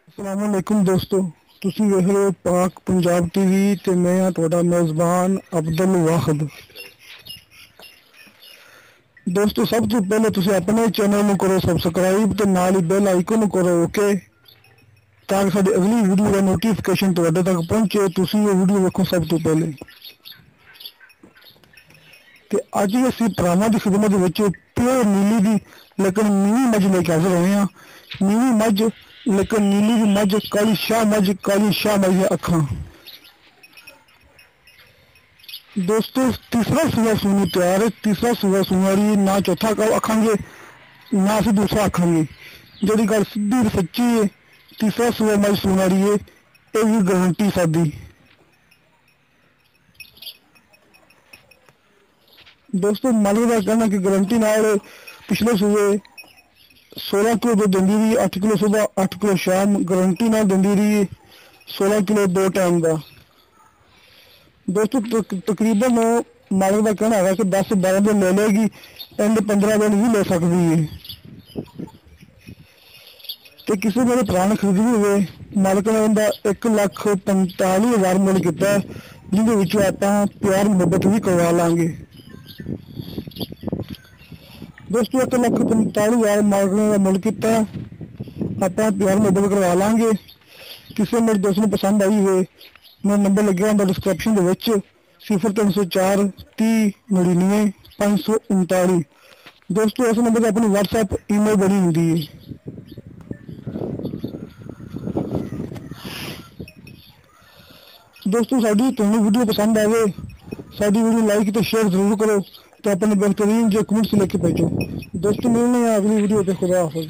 अस्सलामुअलैकुम दोस्तों। ਤੁਸੀਂ ਵੇਖ ਰਹੇ ਹੋ ਪਾਕ ਪੰਜਾਬ ਟੀਵੀ ਤੇ ਮੈਂ ਹਾਂ ਤੁਹਾਡਾ ਮੇਜ਼ਬਾਨ ਅਬਦੁਲ ਵਾਹਿਦ। ਦੋਸਤੋ, ਸਭ ਤੋਂ ਪਹਿਲੇ ਤੁਸੀਂ ਆਪਣੇ ਚੈਨਲ ਨੂੰ ਕਰੋ ਸਬਸਕ੍ਰਾਈਬ ਤੇ ਨਾਲ ਹੀ ਬੈਲ ਆਈਕਨ ਨੂੰ ਕਰੋ ਓਕੇ, ਤਾਂ ਕਿ ਸਾਡੀ ਅਗਲੀ ਵੀਡੀਓ ਦਾ ਨੋਟੀਫਿਕੇਸ਼ਨ ਤੁਹਾਡੇ ਤੱਕ ਪਹੁੰਚੇ। ਤੁਸੀਂ ਇਹ ਵੀਡੀਓ ਵੇਖੋ ਸਭ ਤੋਂ ਪਹਿਲੇ। ਤੇ ਅੱਜ ਅਸੀਂ ਭਰਾਵਾਂ ਦੀ ਖਿਦਮਤ ਦੇ ਵਿੱਚ ਪਿਓਰ ਨੀਲੀ ਦੀ ਲੇਕਿਨ ਨੀਲੀ ਮੱਝ ਲੈ ਕੇ ਹਾਜ਼ਰ ਹੋਏ ਹਾਂ। ਨੀਲੀ ਮੱਝ ਲੇਕਿਨ ਨੀਲੀ ਦੀ ਮੱਝ, ਕਾਲੀ ਸ਼ਾਹ ਮੱਝ ਦੀਆਂ ਅੱਖਾਂ। ਦੋਸਤੋ, ਤੀਸਰਾ ਸੂਆ ਸੂਣ ਨੂੰ ਤਿਆਰ ਹੈ। ਤੀਸਰਾ ਸੂਆ ਸੂਣ ਵਾਲੀ ਨਾ ਚੌਥਾ ਆਖਾਂਗੇ ਨਾ ਅਸੀਂ ਦੂਸਰਾ ਆਖਾਂਗੇ। ਜਿਹੜੀ ਗੱਲ ਸਿੱਧੀ ਤੇ ਸੱਚੀ ਹੈ, ਤੀਸਰਾ ਸੂਆ ਮੱਝ ਸੂਣ ਵਾਲੀ ਹੈ, ਇਹ ਵੀ ਗਰੰਟੀ ਸਾਡੀ। ਦੋਸਤੋ, ਮਾਲਕ ਦਾ ਕਹਿਣਾ ਕਿ ਗਰੰਟੀ ਨਾਲ ਪਿਛਲੇ ਸੂਏ 16 ਕਿਲੋ ਦੁੱਧ ਦਿੰਦੀ ਰਹੀ, 8 ਕਿਲੋ ਸੁਬਹ 8 ਕਿਲੋ ਸ਼ਾਮ, ਗਰੰਟੀ ਨਾਲ ਦਿੰਦੀ ਰਹੀ 16 ਕਿਲੋ 2 ਟਾਈਮ ਦਾ। ਦੋਸਤੋ, ਤਕਰੀਬਨ ਮਾਲਕ ਦਾ ਕਹਿਣਾ ਹੈਗਾ ਕਿ 10-12 ਦਿਨ ਲੈ ਲਏਗੀ, ਐਂਡ 15 ਦਿਨ ਵੀ ਲੈ ਸਕਦੀ ਹੈ। ਤੇ ਕਿਸੇ ਮੇਰੇ ਭਰਾ ਨੇ ਖਰੀਦਣੀ ਹੋਵੇ, ਮਾਲਕ ਨੇ ਉਹਦਾ 1,45,000 ਮੁੱਲ ਕੀਤਾ, ਜਿਹਦੇ ਵਿੱਚੋਂ ਆਪਾਂ ਪਿਆਰ ਮੁਹੱਬਤ ਵੀ ਕਰਵਾ ਲਾਂਗੇ। ਦੋਸਤੋ, 1,45,000 ਮਾਲਕ ਨੇ ਮੁੱਲ ਕੀਤਾ, ਆਪਾਂ ਪਿਆਰ ਮੁਹੱਬਤ ਕਰਵਾ ਲਾਂਗੇ। ਕਿਸੇ ਮੇਰੇ ਦੋਸਤ ਨੂੰ ਪਸੰਦ ਆਈ ਹੋਵੇ, ਮੇਰਾ ਨੰਬਰ ਲੱਗਿਆ ਹੁੰਦਾ ਡਿਸਕ੍ਰਿਪਸ਼ਨ ਦੇ ਵਿੱਚ 0304 30 99 539। ਦੋਸਤੋ, ਇਸ ਨੰਬਰ 'ਤੇ ਆਪਣੀ WhatsApp ਈਮੇਲ ਬਣੀ ਹੁੰਦੀ ਹੈ। ਦੋਸਤੋ, ਸਾਡੀ ਤੁਹਾਨੂੰ ਵੀਡੀਓ ਪਸੰਦ ਆਵੇ, ਸਾਡੀ ਵੀਡੀਓ ਲਾਈਕ ਤੇ ਸ਼ੇਅਰ ਜ਼ਰੂਰ ਕਰੋ ਤੇ ਆਪਣੇ ਬਿਹਤਰੀਨ ਜਿਹੇ ਕਮੈਂਟਸ ਲੈ ਕੇ ਭੇਜੋ। ਦੋਸਤੋ, ਮਿਲਣੇ ਆ ਅਗਲੀ ਵੀਡੀਓ ਤੇ। ਖੁਦਾ ਹਾਫਿਜ਼।